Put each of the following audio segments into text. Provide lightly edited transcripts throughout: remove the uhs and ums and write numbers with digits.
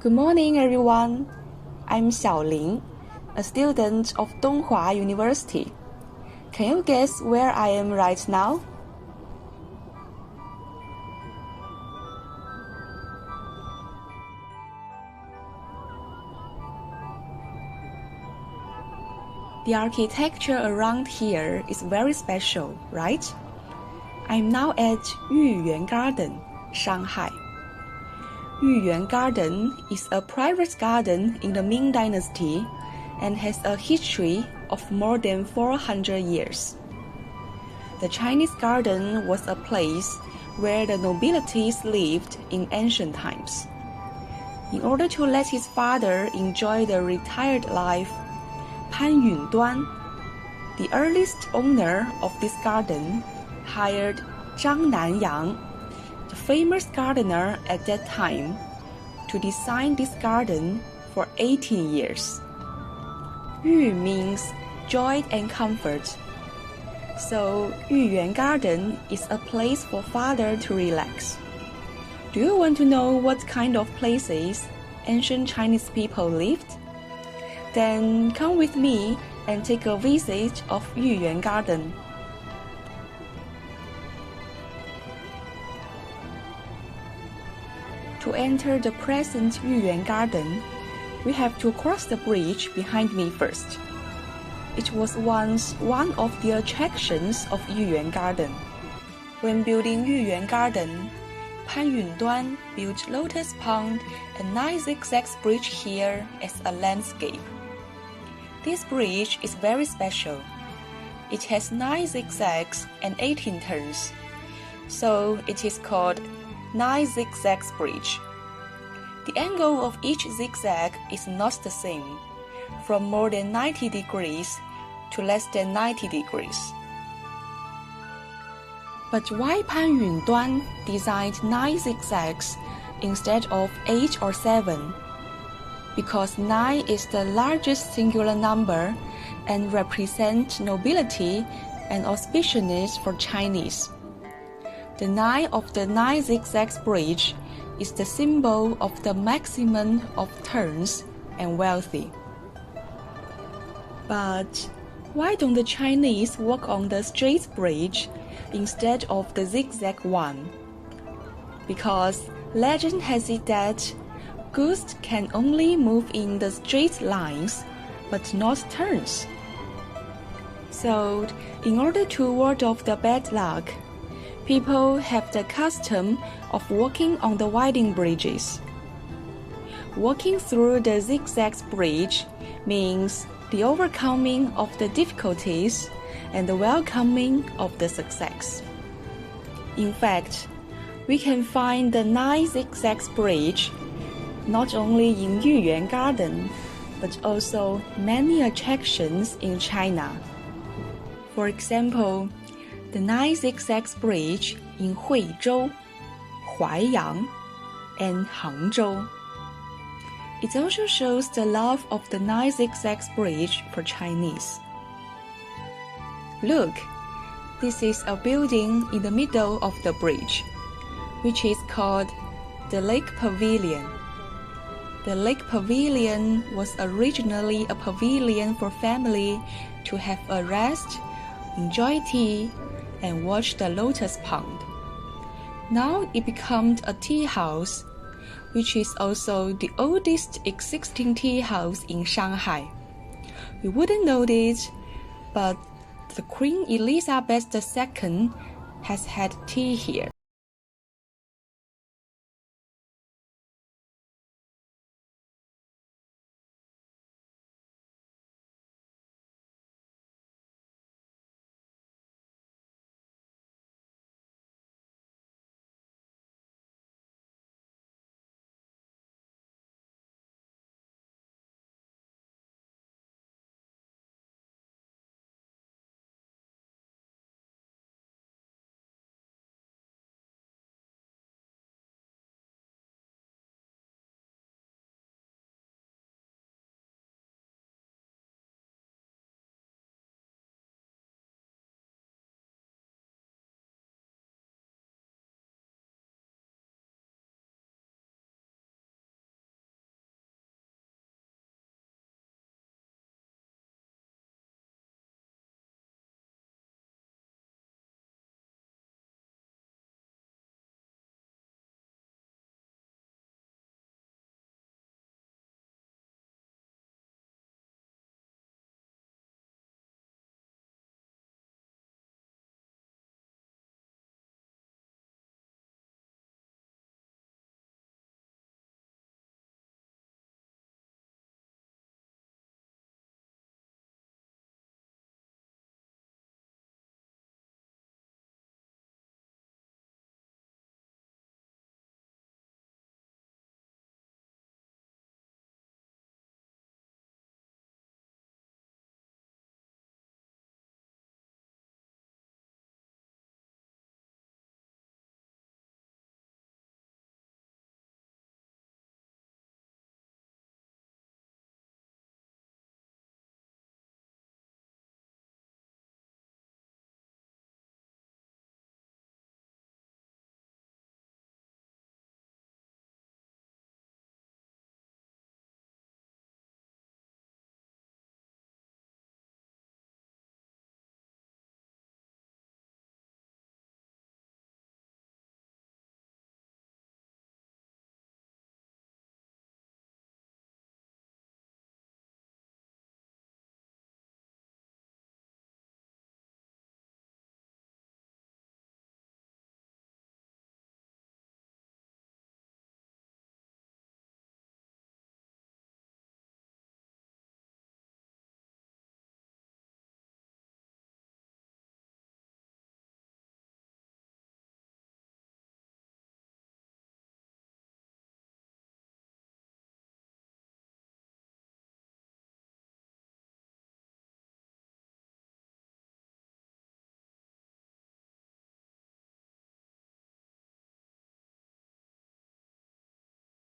Good morning, everyone. I'm Xiaoling, a student of Donghua University. Can you guess where I am right now? The architecture around here is very special, right? I'm now at Yuyuan Garden, Shanghai. Yuyuan Garden is a private garden in the Ming Dynasty and has a history of more than 400 years. The Chinese garden was a place where the nobilities lived in ancient times. In order to let his father enjoy the retired life, Pan Yunduan, the earliest owner of this garden, hired Zhang Nanyang, the famous gardener at that time, to design this garden for 18 years. Yu means joy and comfort. So Yuyuan Garden is a place for father to relax. Do you want to know what kind of places ancient Chinese people lived? Then come with me and take a visit of Yuyuan Garden. To enter the present Yuyuan Garden, we have to cross the bridge behind me first. It was once one of the attractions of Yuyuan Garden. When building Yuyuan Garden, Pan Yunduan built Lotus Pond and 9 zigzag bridge here as a landscape. This bridge is very special. It has 9 zigzags and 18 turns, so it is called 9 zigzag bridge. The angle of each zigzag is not the same, from more than 90 degrees to less than 90 degrees. But why Pan Yunduan designed 9 zigzags instead of 8 or 7? Because 9 is the largest singular number and represents nobility and auspiciousness for Chinese. The 9 of the 9 zigzag bridge is the symbol of the maximum of turns and wealthy. But why don't the Chinese walk on the straight bridge instead of the zigzag one? Because legend has it that goods can only move in the straight lines, but not turns. So, in order to ward off the bad luck, people have the custom of walking on the winding bridges. Walking through the zigzag bridge means the overcoming of the difficulties and the welcoming of the success. In fact, we can find the 9 zigzag bridge not only in Yuyuan Garden, but also many attractions in China. For example, the 9 zigzag bridge in Huizhou, Huaiyang, and Hangzhou. It also shows the love of the 9 zigzag bridge for Chinese. Look, this is a building in the middle of the bridge, which is called the Lake Pavilion. The Lake Pavilion was originally a pavilion for family to have a rest, enjoy tea, and watch the lotus pond. Now it became a tea house, which is also the oldest existing tea house in Shanghai. You wouldn't know it, but the Queen Elizabeth II has had tea here.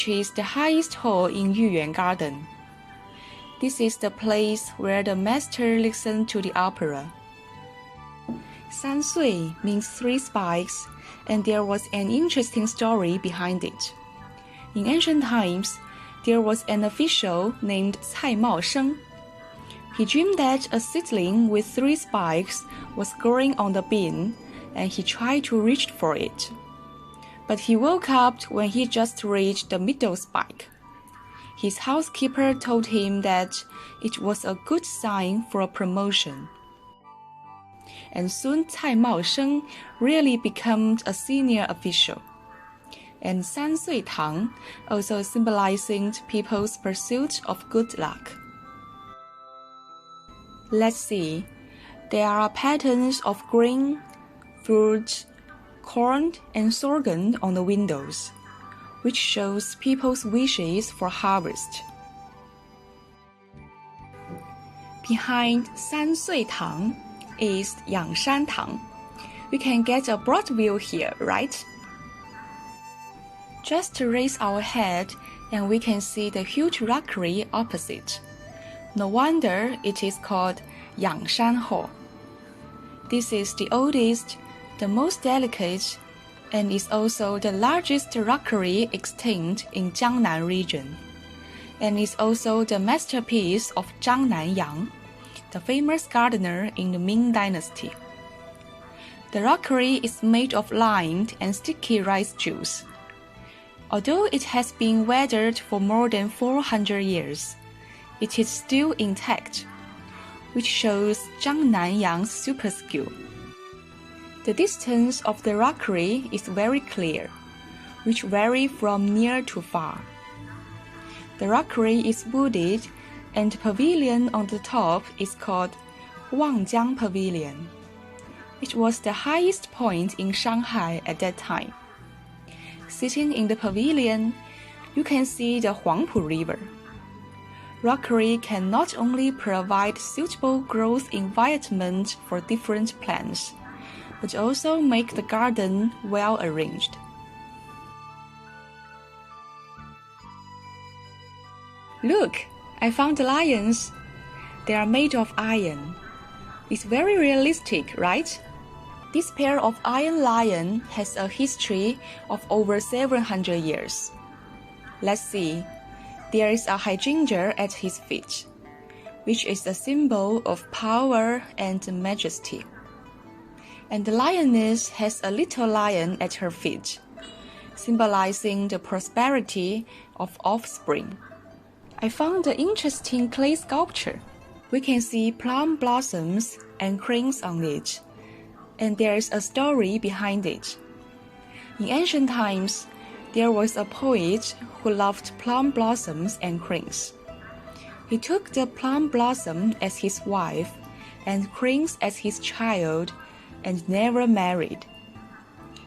is the highest hall in Yuyuan Garden. This is the place where the master listened to the opera. 三岁 means 3 spikes, and there was an interesting story behind it. In ancient times, there was an official named Cai Maosheng. He dreamed that a seedling with 3 spikes was growing on the bean, and he tried to reach for it. But he woke up when he just reached the middle spike. His housekeeper told him that it was a good sign for a promotion. And soon Cai Maosheng really became a senior official. And 三岁堂 also symbolizing people's pursuit of good luck. Let's see. There are patterns of grain, fruit, corn, and sorghum on the windows, which shows people's wishes for harvest. Behind 三岁堂 is 仰山堂. We can get a broad view here, right? Just raise our head and we can see the huge rockery opposite. No wonder it is called Yangshan Hall. This is the oldest, the most delicate, and is also the largest rockery extant in Jiangnan region, and is also the masterpiece of Zhang Nanyang, the famous gardener in the Ming Dynasty. The rockery is made of lime and sticky rice juice. Although it has been weathered for more than 400 years, it is still intact, which shows Zhang Nanyang's super skill. The distance of the rockery is very clear, which vary from near to far. The rockery is wooded, and the pavilion on the top is called Wangjiang Pavilion. It was the highest point in Shanghai at that time. Sitting in the pavilion, you can see the Huangpu River. Rockery can not only provide suitable growth environment for different plants, but also make the garden well arranged. Look, I found the lions. They are made of iron. It's very realistic, right? This pair of iron lion has a history of over 700 years. Let's see. There is a hydrangea at his feet, which is a symbol of power and majesty. And the lioness has a little lion at her feet, symbolizing the prosperity of offspring. I found an interesting clay sculpture. We can see plum blossoms and cranes on it, and there is a story behind it. In ancient times, there was a poet who loved plum blossoms and cranes. He took the plum blossom as his wife and cranes as his child and never married.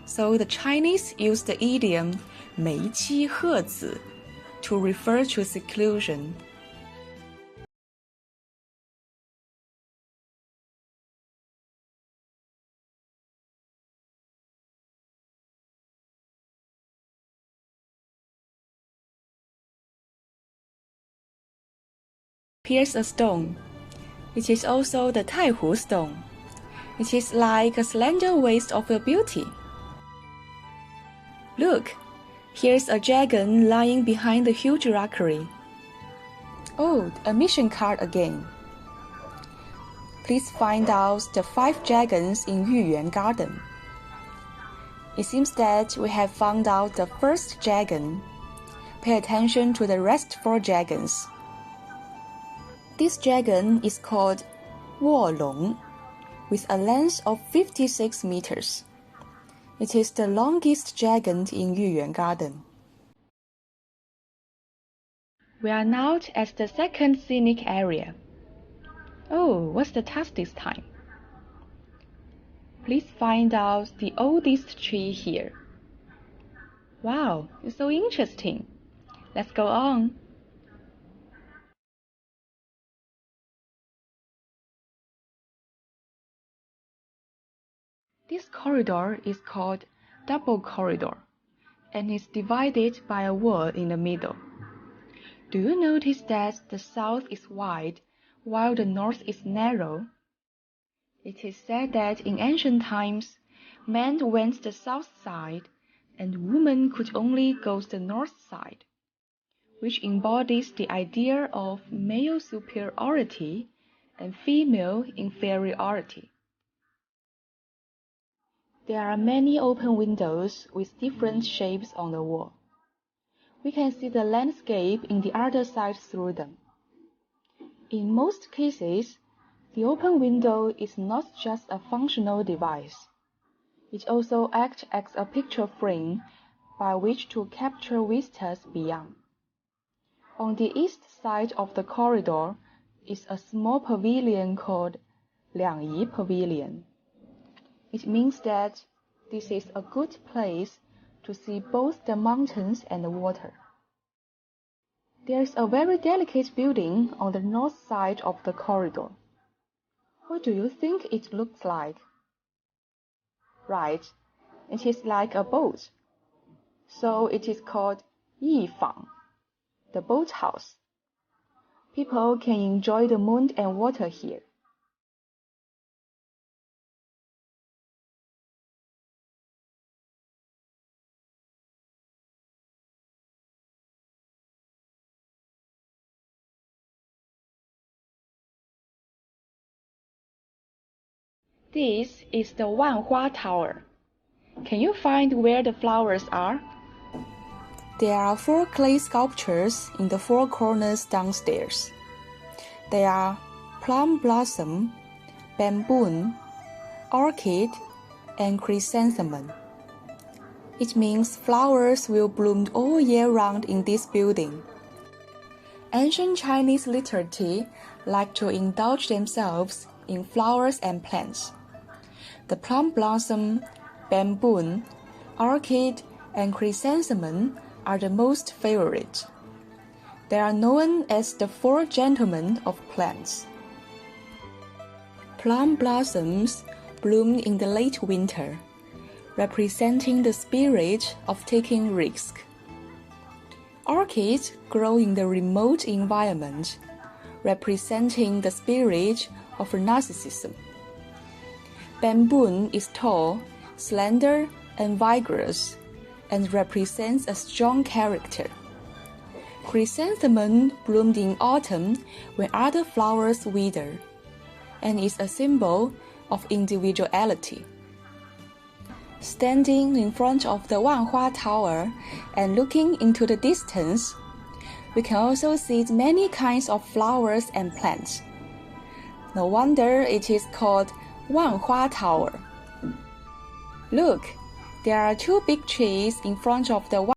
So the Chinese used the idiom 梅妻鹤子 to refer to seclusion. Here's a stone. It is also the Taihu stone. It is like a slender waist of a beauty. Look, here's a dragon lying behind the huge rockery. Oh, a mission card again. Please find out the 5 dragons in Yuyuan Garden. It seems that we have found out the first dragon. Pay attention to the rest 4 dragons. This dragon is called Wolong, with a length of 56 meters. It is the longest dragon in Yuyuan Garden. We are now at the second scenic area. Oh, what's the task this time? Please find out the oldest tree here. Wow, it's so interesting. Let's go on. This corridor is called Double Corridor, and is divided by a wall in the middle. Do you notice that the south is wide while the north is narrow? It is said that in ancient times, men went the south side and women could only go the north side, which embodies the idea of male superiority and female inferiority. There are many open windows with different shapes on the wall. We can see the landscape in the other side through them. In most cases, the open window is not just a functional device. It also acts as a picture frame by which to capture vistas beyond. On the east side of the corridor is a small pavilion called 两仪 Pavilion. It means that this is a good place to see both the mountains and the water. There is a very delicate building on the north side of the corridor. What do you think it looks like? Right, it is like a boat. So it is called 一坊, the boathouse. People can enjoy the moon and water here. This is the Wanhua Tower. Can you find where the flowers are? There are 4 clay sculptures in the 4 corners downstairs. They are plum blossom, bamboo, orchid, and chrysanthemum. It means flowers will bloom all year round in this building. Ancient Chinese literati like to indulge themselves in flowers and plants. The plum blossom, bamboo, orchid, and chrysanthemum are the most favorite. They are known as the 4 gentlemen of plants. Plum blossoms bloom in the late winter, representing the spirit of taking risks. Orchids grow in the remote environment, representing the spirit of narcissism. Bamboo is tall, slender, and vigorous, and represents a strong character. Chrysanthemum bloomed in autumn when other flowers wither, and is a symbol of individuality. Standing in front of the Wanhua Tower and looking into the distance, we can also see many kinds of flowers and plants. No wonder it is called Wanhua Tower. Look, there are 2 big trees in front of the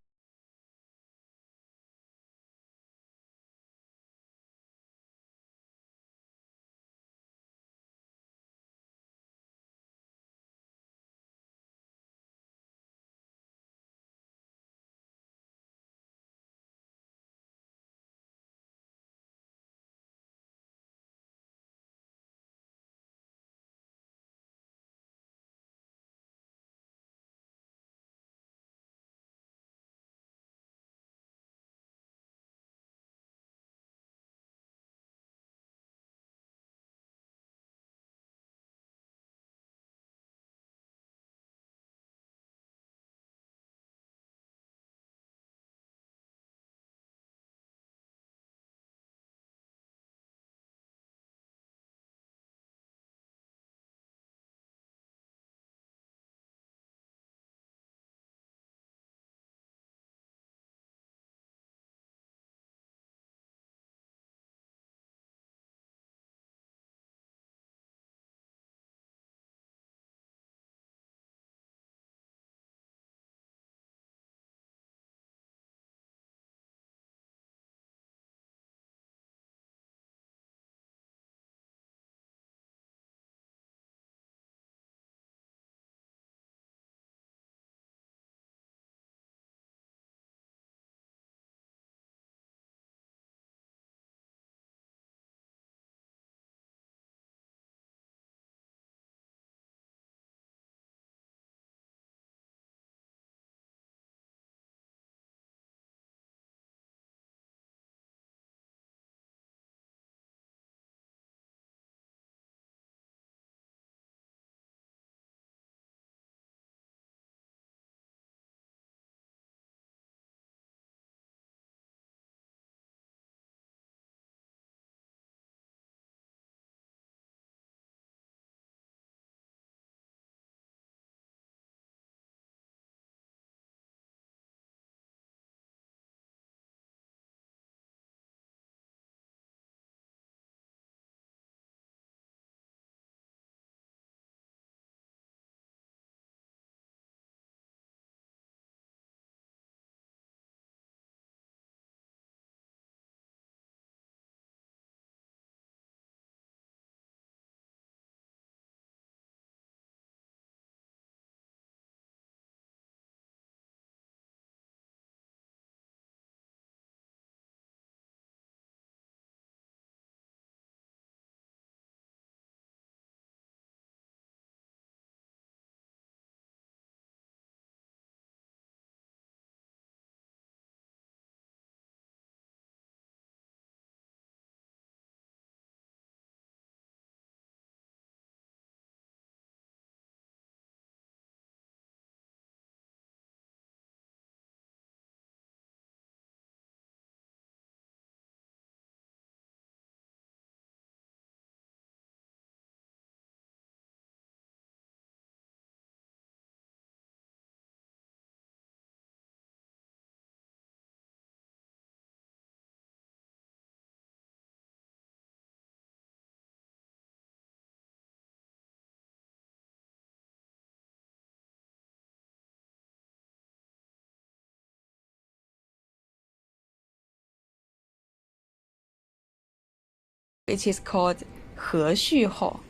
It is called 和序后.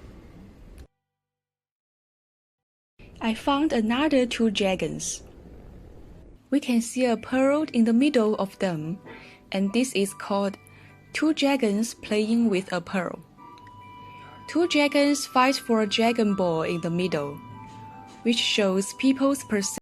I found another two dragons. We can see a pearl in the middle of them, and this is called two dragons playing with a pearl. Two dragons fight for a dragon ball in the middle, which shows people's perception.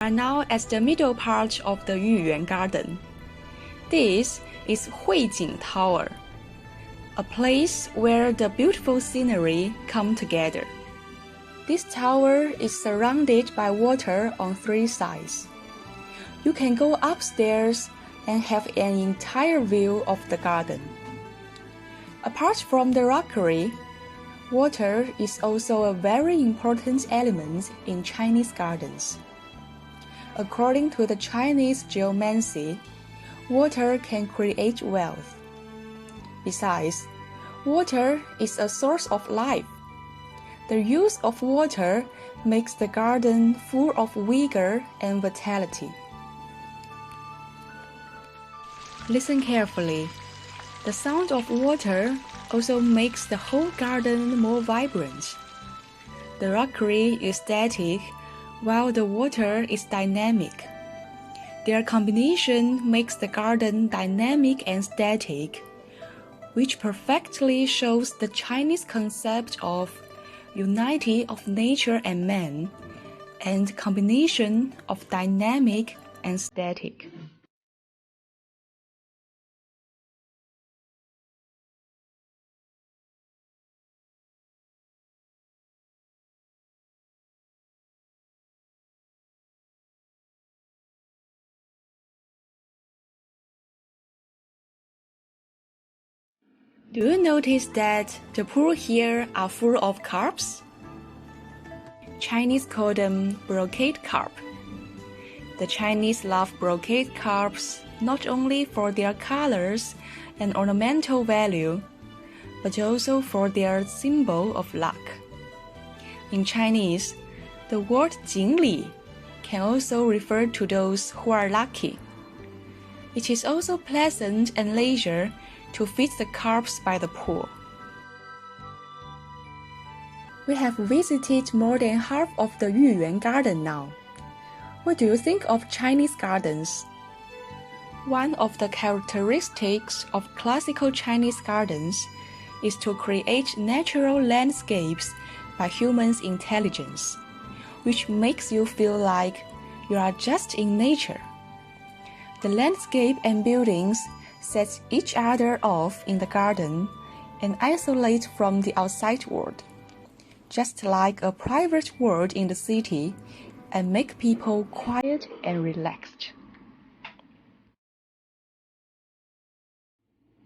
We are now at the middle part of the Yuyuan Garden. This is Huijing Tower, a place where the beautiful scenery come together. This tower is surrounded by water on three sides. You can go upstairs and have an entire view of the garden. Apart from the rockery, water is also a very important element in Chinese gardens. According to the Chinese geomancy, water can create wealth. Besides, water is a source of life. The use of water makes the garden full of vigor and vitality. Listen carefully. The sound of water also makes the whole garden more vibrant. The rockery is static, while the water is dynamic. Their combination makes the garden dynamic and static, which perfectly shows the Chinese concept of unity of nature and man, and combination of dynamic and static. Do you notice that the pools here are full of carps? Chinese call them brocade carp. The Chinese love brocade carps not only for their colors and ornamental value, but also for their symbol of luck. In Chinese, the word 锦鲤 can also refer to those who are lucky. It is also pleasant and leisure to feed the carps by the pool. We have visited more than half of the Yuyuan Garden now. What do you think of Chinese gardens? One of the characteristics of classical Chinese gardens is to create natural landscapes by humans' intelligence, which makes you feel like you are just in nature. The landscape and buildings set each other off in the garden and isolate from the outside world, just like a private world in the city, and make people quiet and relaxed.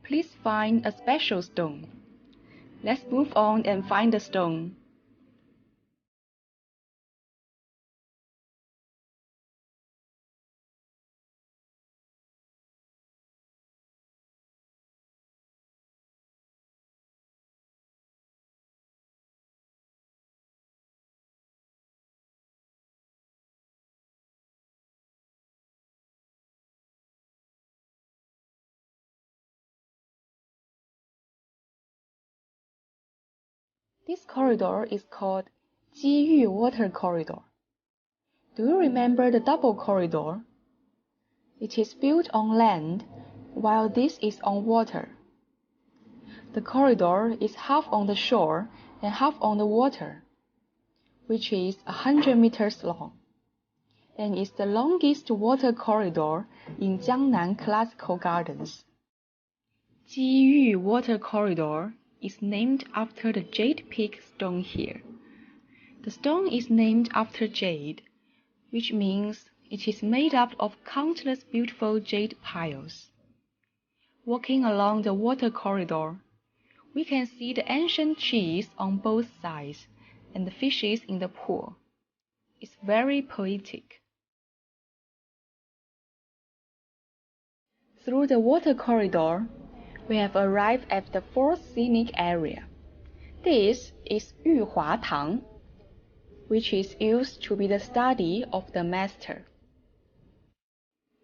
Please find a special stone. Let's move on and find the stone. This corridor is called 机遇 Water Corridor. Do you remember the double corridor? It is built on land, while this is on water. The corridor is half on the shore and half on the water, which is 100 meters long, and is the longest water corridor in Jiangnan Classical Gardens. Jiyu Water Corridor is named after the Jade Peak stone here. The stone is named after jade, which means it is made up of countless beautiful jade piles. Walking along the water corridor, we can see the ancient trees on both sides and the fishes in the pool. It's very poetic. Through the water corridor, we have arrived at the fourth scenic area. This is Wanhua Tower, which is used to be the study of the master.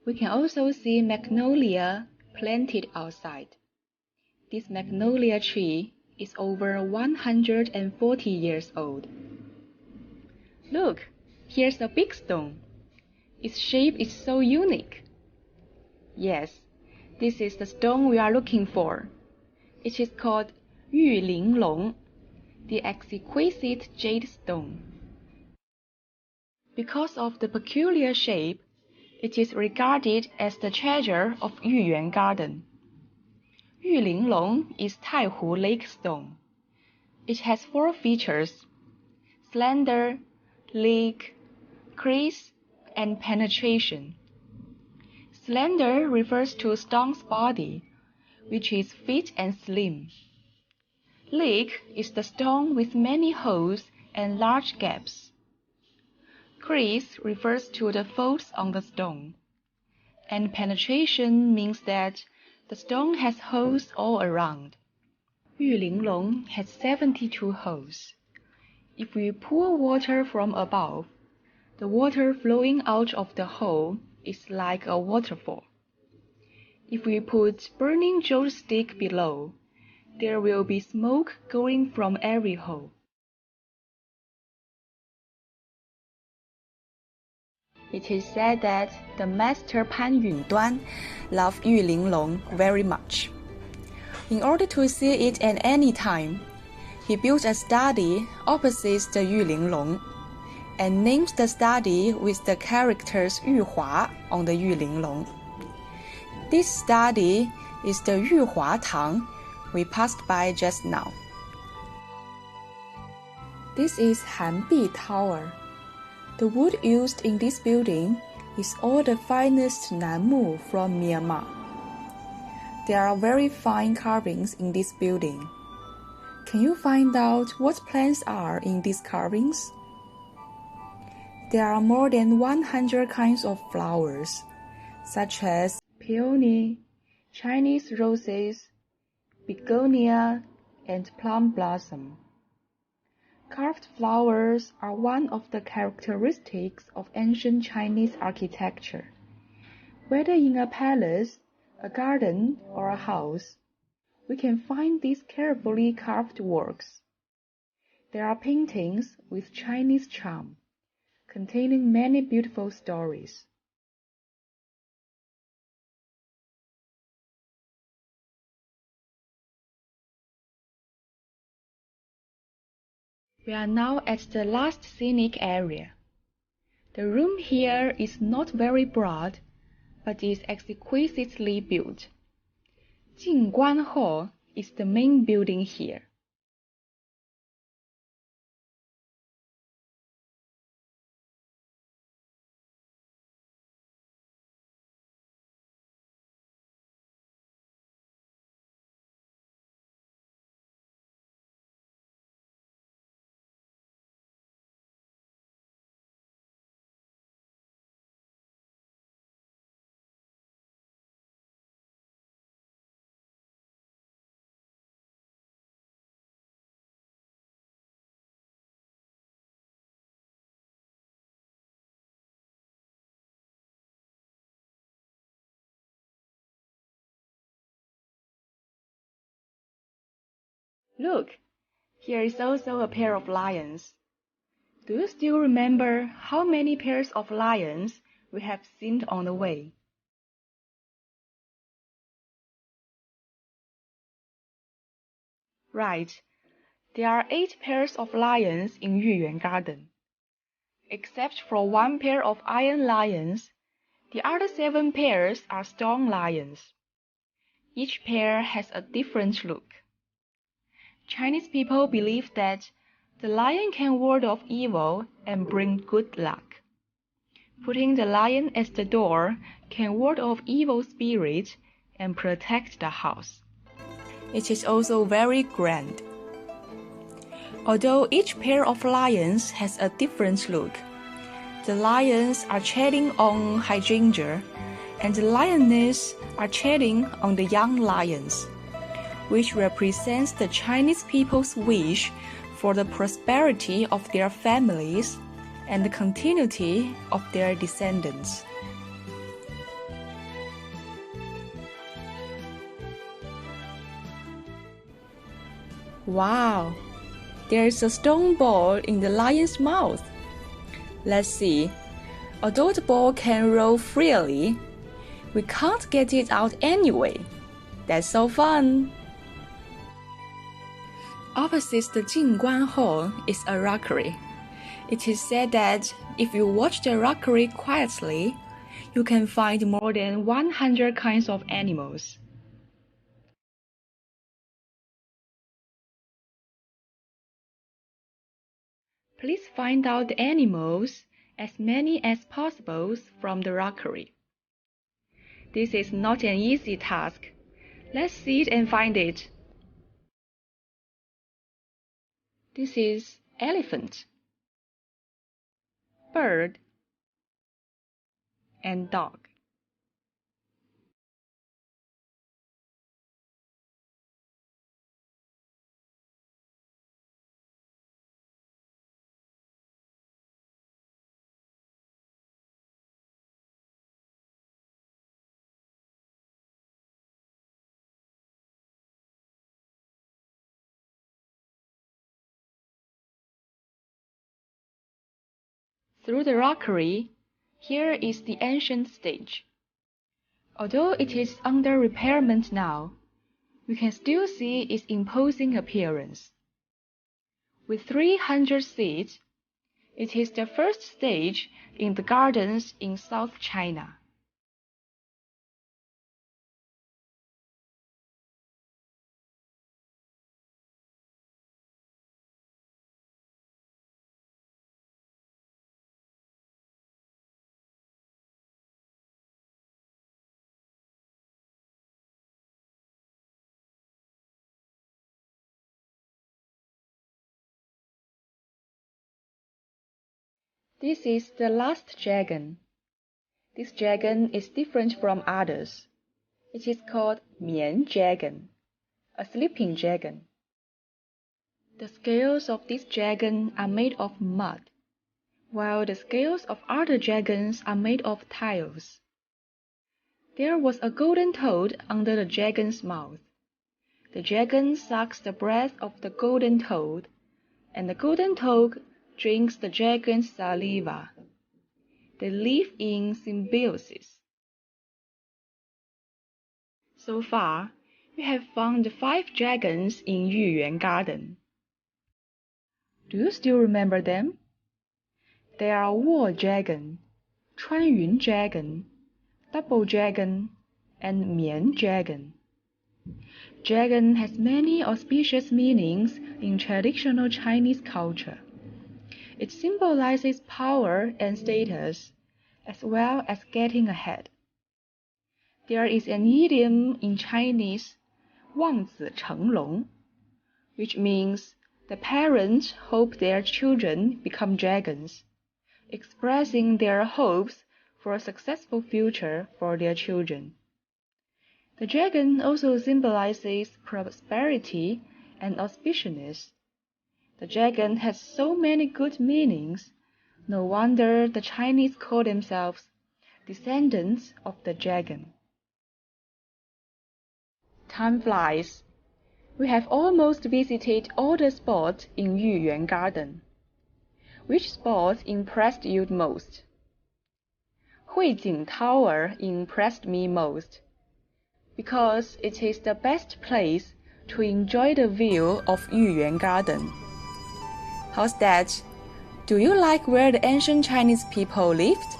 We can also see magnolia planted outside. This magnolia tree is over 140 years old. Look, here's a big stone. Its shape is so unique. Yes, this is the stone we are looking for. It is called Yulinglong, the exquisite jade stone. Because of the peculiar shape, it is regarded as the treasure of Yuyuan Garden. Yulinglong is Taihu Lake stone. It has 4 features: slender, lake, crease, and penetration. Slender refers to stone's body, which is fit and slim. Lake is the stone with many holes and large gaps. Crease refers to the folds on the stone, and penetration means that the stone has holes all around. Yulinglong has 72 holes. If we pour water from above, the water flowing out of the hole is like a waterfall. If we put burning jade stick below, there will be smoke going from every hole. It is said that the master Pan Yunduan loved Yulinglong very much. In order to see it at any time, he built a study opposite the Yulinglong and named the study with the characters Yuhua on the Yulinglong. This study is the Wanhua Tower we passed by just now. This is Hanbi Tower. The wood used in this building is all the finest Nanmu from Myanmar. There are very fine carvings in this building. Can you find out what plants are in these carvings? There are more than 100 kinds of flowers, such as peony, Chinese roses, begonia, and plum blossom. Carved flowers are one of the characteristics of ancient Chinese architecture. Whether in a palace, a garden, or a house, we can find these carefully carved works. There are paintings with Chinese charm, containing many beautiful stories. We are now at the last scenic area. The room here is not very broad, but is exquisitely built. Jingguan Hall is the main building here. Look, here is also a pair of lions. Do you still remember how many pairs of lions we have seen on the way? Right. There are 8 pairs of lions in Yuyuan Garden. Except for 1 pair of iron lions, the other 7 pairs are stone lions. Each pair has a different look. Chinese people believe that the lion can ward off evil and bring good luck. Putting the lion at the door can ward off evil spirits and protect the house. It is also very grand. Although each pair of lions has a different look, the lions are treading on hydrangea, and the lioness are treading on the young lions, which represents the Chinese people's wish for the prosperity of their families and the continuity of their descendants. Wow! There is a stone ball in the lion's mouth. Let's see. Although the ball can roll freely, we can't get it out anyway. That's so fun! Opposite the Jingguan Hall is a rockery. It is said that if you watch the rockery quietly, you can find more than 100 kinds of animals. Please find out the animals, as many as possible, from the rockery. This is not an easy task. Let's see it and find it. This is elephant, bird, and dog. Through the rockery, here is the ancient stage. Although it is under repairment now, you can still see its imposing appearance. With 300 seats, it is the first stage in the gardens in South China. This is the last dragon. This dragon is different from others. It is called Mian dragon, a sleeping dragon. The scales of this dragon are made of mud, while the scales of other dragons are made of tiles. There was a golden toad under the dragon's mouth. The dragon sucks the breath of the golden toad, and the golden toad drinks the dragon's saliva. They live in symbiosis. So far, we have found 5 dragons in Yuyuan Garden. Do you still remember them? They are War Dragon, Chuanyun Dragon, Double Dragon, and Mian Dragon. Dragon has many auspicious meanings in traditional Chinese culture. It symbolizes power and status, as well as getting ahead. There is an idiom in Chinese, 望子成龙, which means the parents hope their children become dragons, expressing their hopes for a successful future for their children. The dragon also symbolizes prosperity and auspiciousness. The dragon has so many good meanings. No wonder the Chinese call themselves descendants of the dragon. Time flies. We have almost visited all the spots in Yuyuan Garden. Which spots impressed you most? Hanbi Tower impressed me most, because it is the best place to enjoy the view of Yuyuan Garden. How's that? Do you like where the ancient Chinese people lived?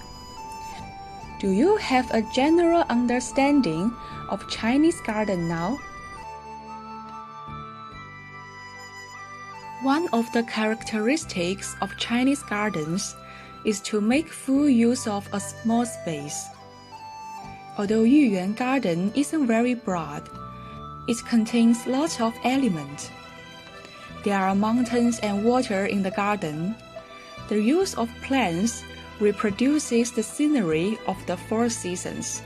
Do you have a general understanding of Chinese garden now? One of the characteristics of Chinese gardens is to make full use of a small space. Although Yuyuan Garden isn't very broad, it contains lots of elements. There are mountains and water in the garden. The use of plants reproduces the scenery of the four seasons.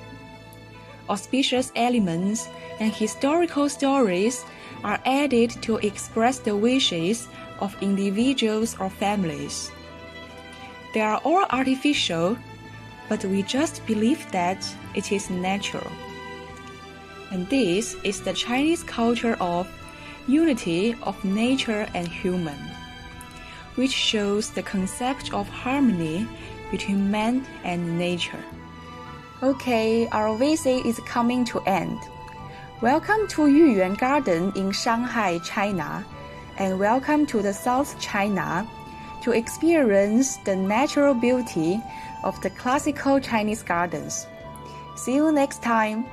Auspicious elements and historical stories are added to express the wishes of individuals or families. They are all artificial, but we just believe that it is natural. And this is the Chinese culture of unity of nature and human, which shows the concept of harmony between man and nature. Okay, our visit is coming to end. Welcome to Yuyuan Garden in Shanghai, China, and welcome to the South China to experience the natural beauty of the classical Chinese gardens. See you next time.